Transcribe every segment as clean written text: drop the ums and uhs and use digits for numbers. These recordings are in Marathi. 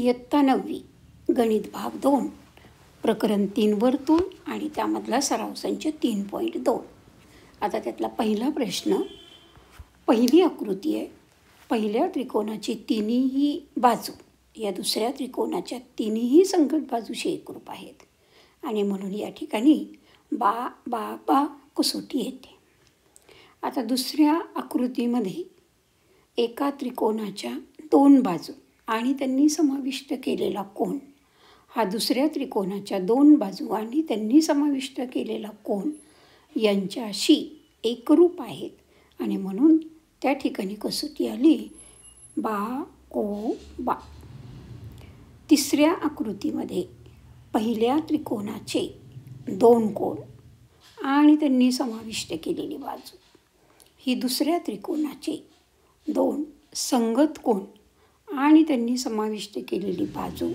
इयत्ता 9वी गणित भाग 2 प्रकरण 3 वर्तुळ आणि त्यामधला सराव संच 3.2. आता त्यातला पहिला प्रश्न, पहिली आकृती आहे. पहिल्या त्रिकोणाची तिन्ही बाजू या दुसऱ्या त्रिकोणाच्या तिन्ही संगत बाजूशी एकरूप आहेत आणि म्हणून या ठिकाणी बा बा बा कसोटी येते. आता दुसऱ्या आकृतीमध्ये एका त्रिकोणाच्या 2 बाजू आणि त्यांनी समाविष्ट केलेला कोन हा दुसऱ्या त्रिकोणाच्या 2 बाजू आणि त्यांनी समाविष्ट केलेला कोन यांच्याशी एकरूप आहेत आणि म्हणून त्या ठिकाणी कसोटी आली बा को बा. तिसऱ्या आकृतीमध्ये पहिल्या त्रिकोणाचे 2 कोन आणि त्यांनी समाविष्ट केलेली बाजू ही दुसऱ्या त्रिकोणाचे 2 संगत कोन आणि त्यांनी समाविष्ट केलेली बाजू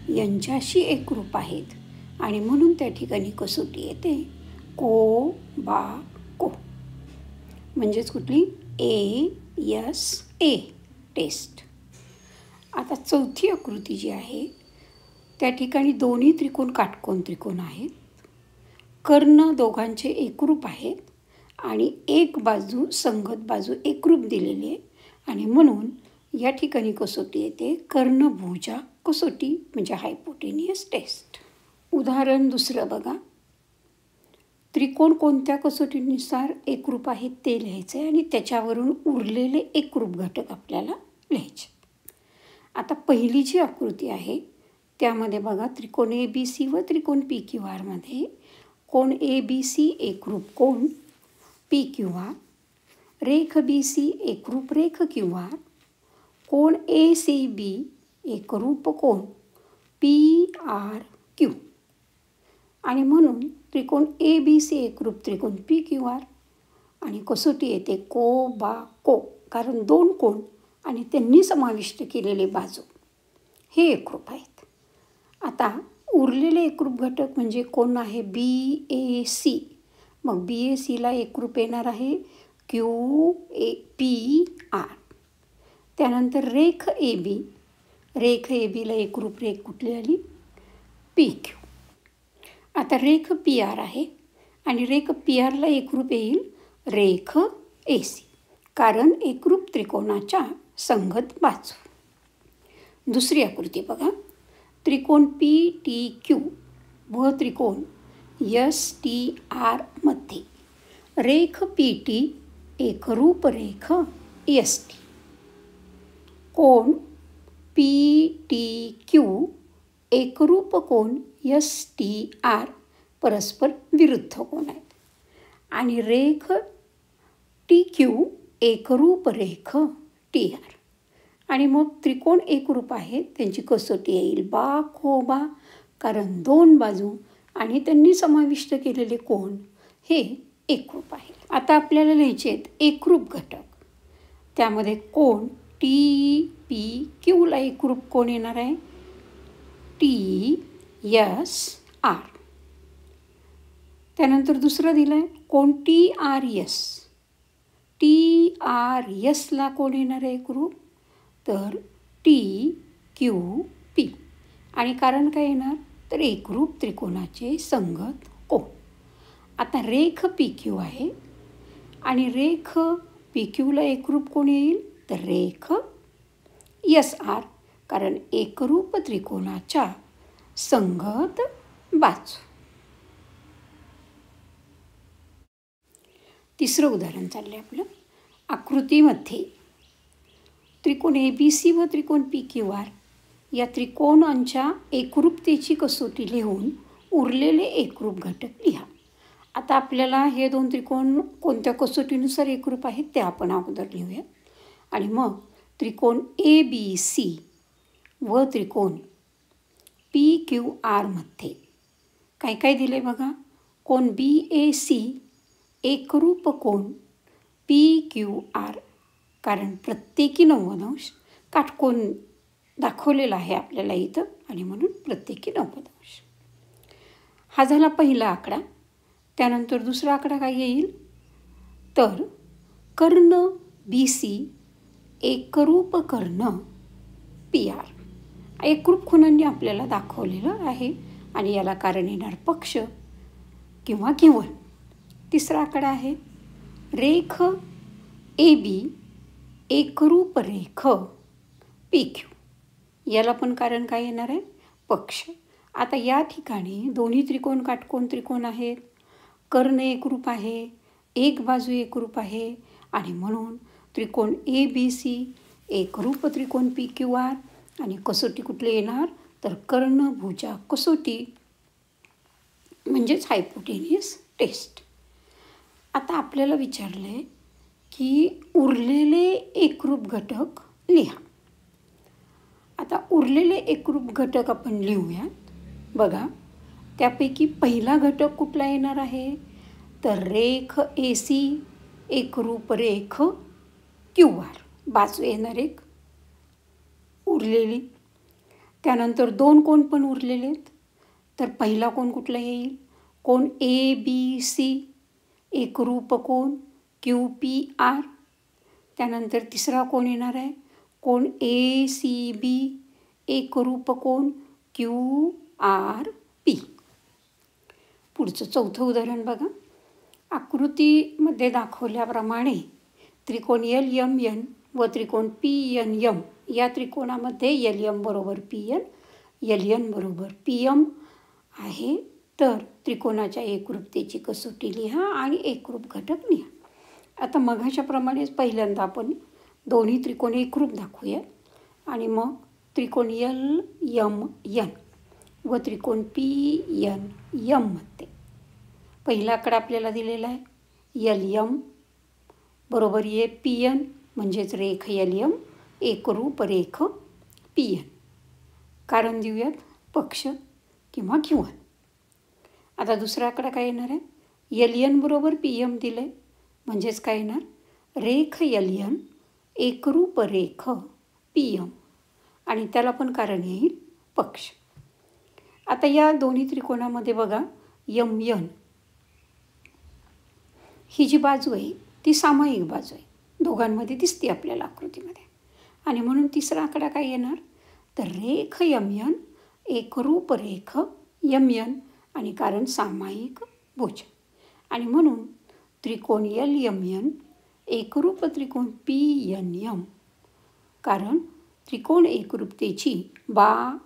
यांच्याशी एकरूप आहेत आणि म्हणून त्या ठिकाणी कसोटी येते को बा को. म्हणजेच कुठली ए टेस्ट. आता चौथी आकृती जी आहे त्या ठिकाणी दोन्ही त्रिकोण काटकोन त्रिकोण आहेत. कर्ण दोघांचे एकरूप आहेत आणि एक बाजू संगत बाजू एकरूप दिलेली आहे आणि म्हणून या ठिकाणी कसोटी येते कर्णभुजा कसोटी म्हणजे हायपोटेनियस टेस्ट. उदाहरण दुसरं बघा. त्रिकोण कोणत्या कसोटीनुसार एकरूप आहेत ते लिहायचं आहे आणि त्याच्यावरून उरलेले एकरूप घटक आपल्याला लिहायचे. आता पहिली जी आकृती आहे त्यामध्ये बघा त्रिकोण ABC व त्रिकोण PQR मध्ये कोण ABC एकरूप कोण PQR, रेख BC एकरूप रेख QR, कोण ACB एकरूप कोण PRQ आणि म्हणून त्रिकोण ABC एकरूप त्रिकोण PQR आणि कसोटी येते को बा को, कारण 2 कोण आणि त्यांनी समाविष्ट केलेले बाजू हे एकरूप आहेत. आता उरलेले एकरूप घटक म्हणजे कोण आहे BAC. मग BACला एकरूप येणार आहे QPR. त्यानंतर रेख AB, रेख ABला एकरूप रेख कुठली आली PQ. आता रेख PR आहे आणि रेख PRला एकरूप येईल रेख AC, कारण एकरूप त्रिकोणाच्या संगत बाजू. दुसरी आकृती बघा. त्रिकोण PTQ व त्रिकोण STR मध्ये रेख PT एकरूप रेख ST. कोण PTQ एकरूप कोण STR परस्पर विरुद्ध कोण आहेत आणि रेख TQ एकरूप रेख TR आणि मग त्रिकोण एकरूप आहेत त्यांची कसोटी येईल बा को बा, कारण 2 बाजू आणि त्यांनी समाविष्ट केलेले कोण हे एकरूप आहे. आता आपल्याला लिहायचे आहेत एकरूप घटक. त्यामध्ये कोण TPQला एकरूप कोण येणार आहे TSR. त्यानंतर दुसरं दिलं आहे कोण TRS. TRSला कोण येणार आहे एकरूप तर TQP आणि कारण काय येणार तर एकरूप त्रिकोणाचे संगत कोण. आता रेख PQ आहे आणि रेख PQला एकरूप कोण येईल तर रेख SR, कारण एकरूप त्रिकोणाच्या संगत बाजू. तिसरं उदाहरण चाललं आपलं. आकृतीमध्ये त्रिकोण ABC व त्रिकोण PQR या त्रिकोणांच्या एकरूपतेची कसोटी लिहून उरलेले एकरूप घटक लिहा. आता आपल्याला हे 2 त्रिकोण कोणत्या कसोटीनुसार एकरूप आहेत ते आपण अगोदर लिहूया आणि मग त्रिकोण ABC व त्रिकोण PQR मध्ये काय काय दिले बघा. कोण BAC एकरूप कोण PQR, कारण प्रत्येकी 90 अंश काटकोन दाखवलेला आहे आपल्याला इथं आणि म्हणून प्रत्येकी 90 अंश. हा झाला पहिला आकडा. त्यानंतर दुसरा आकडा काय येईल तर कर्ण BC एकरूप कर्ण PR एकरूप खुणांनी आपल्याला दाखवलेलं आहे आणि याला कारण येणार पक्ष किंवा गिवन. तिसरा आकडा आहे रेख AB एकरूप रेख PQ. याला पण कारण काय येणार आहे? पक्ष. आता या ठिकाणी दोन्ही त्रिकोण काटकोन त्रिकोण आहेत, कर्ण एकरूप आहे, एक बाजू एकरूप आहे आणि म्हणून त्रिकोण ABC एकरूप त्रिकोण PQR. आणि कसोटी कुठले येणार? तर कर्ण भुजा कसोटी म्हणजेच हायपोटेनियस टेस्ट. आता आपल्याला विचारलं आहे की उरलेले एकरूप घटक लिहा. आता उरलेले एकरूप घटक आपण लिहूयात. बघा, त्यापैकी पहिला घटक कुठला येणार आहे? तर रेख AC एकरूप रेख QR. बाजू येणार एक उरलेली. त्यानंतर दोन कोण पण उरलेले आहेत. तर पहिला कोण कुठला येईल? कोण ABC एकरूप कोण QPR. त्यानंतर तिसरा कोण येणार आहे? कोण ACB एकरूप कोण QRP. पुढचं चौथं उदाहरण बघा. आकृतीमध्ये दाखवल्याप्रमाणे त्रिकोण LMN व त्रिकोण PNM या त्रिकोणामध्ये LM बरोबर PN, LN बरोबर PM आहे. तर त्रिकोणाच्या एकरूपतेची कसोटी लिहा आणि एकरूप घटक लिहा. आता मघाच्याप्रमाणेच पहिल्यांदा आपण दोन्ही त्रिकोण एकरूप दाखवूया आणि मग त्रिकोण LMN व त्रिकोण PNM मध्ये पहिला आकडा आपल्याला दिलेला आहे LM बरोबर आहे PN म्हणजेच रेख LM एकरूप रेख PN. कारण देऊयात पक्ष किंवा गिवन. आता दुसरा आकडा काय येणार आहे? LN बरोबर PM दिलं आहे म्हणजेच काय येणार? रेख LN एकरूप रेख PM आणि त्याला पण कारण येईल पक्ष. आता या दोन्ही त्रिकोणामध्ये बघा MN ही जी बाजू आहे ती सामायिक बाजू आहे, दोघांमध्ये दिसते आपल्याला आकृतीमध्ये. आणि म्हणून तिसरा आकडा काय येणार? तर रेख MN एकरूप रेख MN आणि कारण सामायिक भुज. आणि म्हणून त्रिकोण LMN एकरूप त्रिकोण PNM कारण त्रिकोण एकरूपतेची बा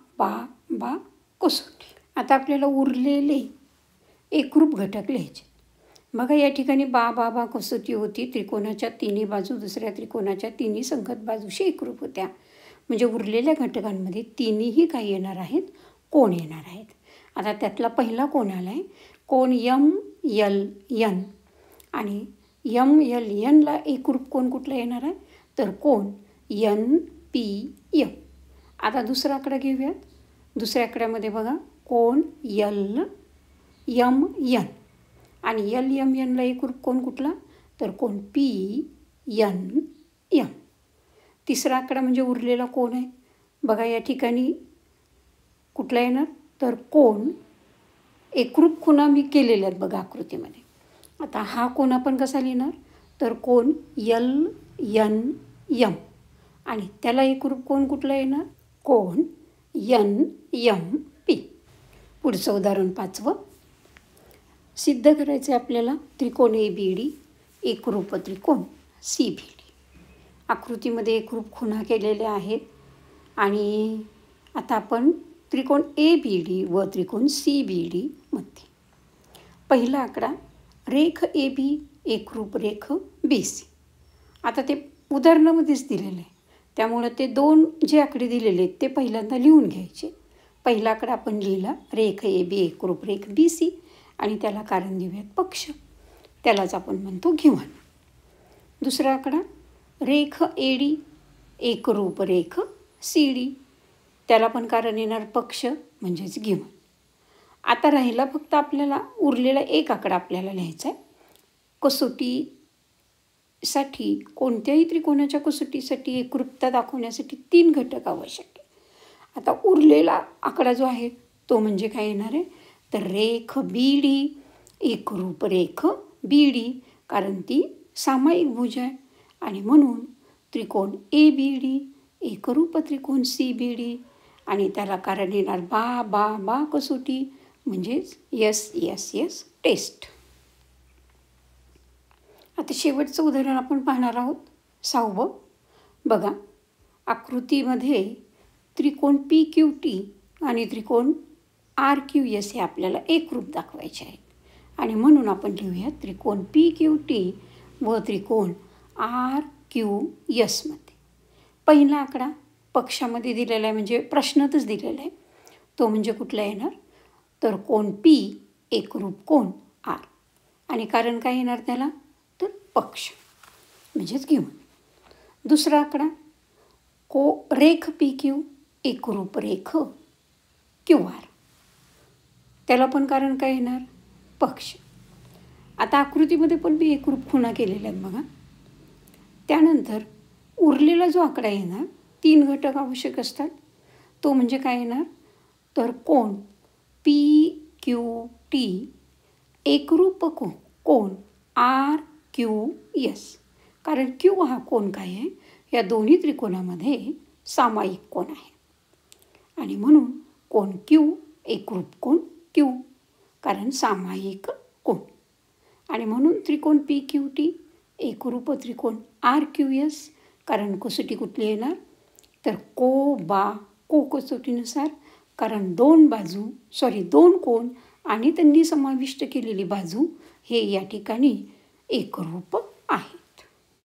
कसोटी. आता आपल्याला उरलेले एकरूप घटक लिहायचे. बघा या ठिकाणी बा कसोटी होती. त्रिकोणाच्या तिन्ही बाजू दुसऱ्या त्रिकोणाच्या तिन्ही संगत बाजूशी एकरूप होत्या. म्हणजे उरलेल्या घटकांमध्ये तिन्हीही काय येणार आहेत? कोण येणार आहेत. आता त्यातला पहिला कोण आला आहे? कोण MLN आणि MLNला एकरूप कोण कुठला येणार आहे? तर कोण NPM. आता दुसरा आकडा घेऊयात. दुसऱ्या आकड्यामध्ये बघा कोण LMN आणि LMNला एकरूप कोण कुठला? तर कोण PNM. तिसरा आकडा म्हणजे उरलेला कोण आहे? बघा या ठिकाणी कुठला येणार? तर कोण एकरूप खुणा मी केलेल्या आहेत बघा आकृतीमध्ये. आता हा कोण आपण कसा लिहिणार? तर कोण LNM आणि त्याला एकरूप कोण कुठला येणार? कोण NMP. पुढचं उदाहरण 5. सिद्ध करायचं आहे आपल्याला त्रिकोण ABD एकरूप त्रिकोण CBD. आकृतीमध्ये एकरूप खुणा केलेल्या आहेत आणि आता आपण त्रिकोण ABD व त्रिकोण CBD मध्ये पहिला आकडा रेख AB एकरूप रेख BC. आता ते उदाहरणामध्येच दिलेलं आहे त्यामुळं ते दोन जे आकडे दिलेले आहेत ते पहिल्यांदा लिहून घ्यायचे. पहिला आकडा आपण लिहिला रेख AB एकरूप रेख BC आणि त्याला कारण देऊयात पक्ष, त्यालाच आपण म्हणतो गिवन. दुसरा आकडा रेख AD एकरूप रेख CD, त्याला पण कारण येणार पक्ष म्हणजेच गिवन. आता राहिला फक्त आपल्याला उरलेला एक आकडा आपल्याला लिहायचा आहे. कसोटीसाठी कोणत्याही त्रिकोणाच्या कसोटीसाठी एकरूपता दाखवण्यासाठी 3 घटक आवश्यक आहे. आता उरलेला आकडा जो आहे तो म्हणजे काय येणार आहे? तर रेख BD एकरूप रेख BD कारण ती सामायिक भुज आहे आणि म्हणून त्रिकोण ABD एकरूप त्रिकोण CBD आणि त्याला कारण येणार बा बा बा कसोटी, म्हणजेच यस यस यस टेस्ट. आता शेवटचं उदाहरण आपण पाहणार आहोत 6वं. बघा, आकृतीमध्ये त्रिकोण PQT आणि त्रिकोण RQS हे आपल्याला एकरूप दाखवायचे आहेत. आणि म्हणून आपण लिहूया त्रिकोण PQT व त्रिकोण RQS मध्ये. पहिला आकडा पक्षामध्ये दिलेला आहे, म्हणजे प्रश्नातच दिलेला आहे. तो म्हणजे कुठला येणार, तर कोण P एकरूप कोण R. आणि कारण काय येणार त्याला, तर पक्ष म्हणजेच घेऊन. दुसरा आकडा रेख PQ एकरूप रेख QR. त्याला पण कारण काय येणार, पक्ष. आता आकृतीमध्ये पण मी एकरूप खुणा केलेल्या आहेत बघा. त्यानंतर उरलेला जो आकडा येणार, 3 घटक आवश्यक असतात. तो म्हणजे काय येणार, तर कोण PQT एकरूप कोण RQS. कारण Q हा कोण काय आहे, या दोन्ही त्रिकोणामध्ये सामायिक कोण आहे. आणि म्हणून कोण Q एकरूप कोण Q, कारण सामायिक कोण. आणि म्हणून त्रिकोण PQT एकरूप त्रिकोण RQS, कारण कसोटी कुठली येणार, तर को कसोटीनुसार, कारण 2 कोण आणि त्यांनी समाविष्ट केलेली बाजू हे या ठिकाणी एकरूप आहे.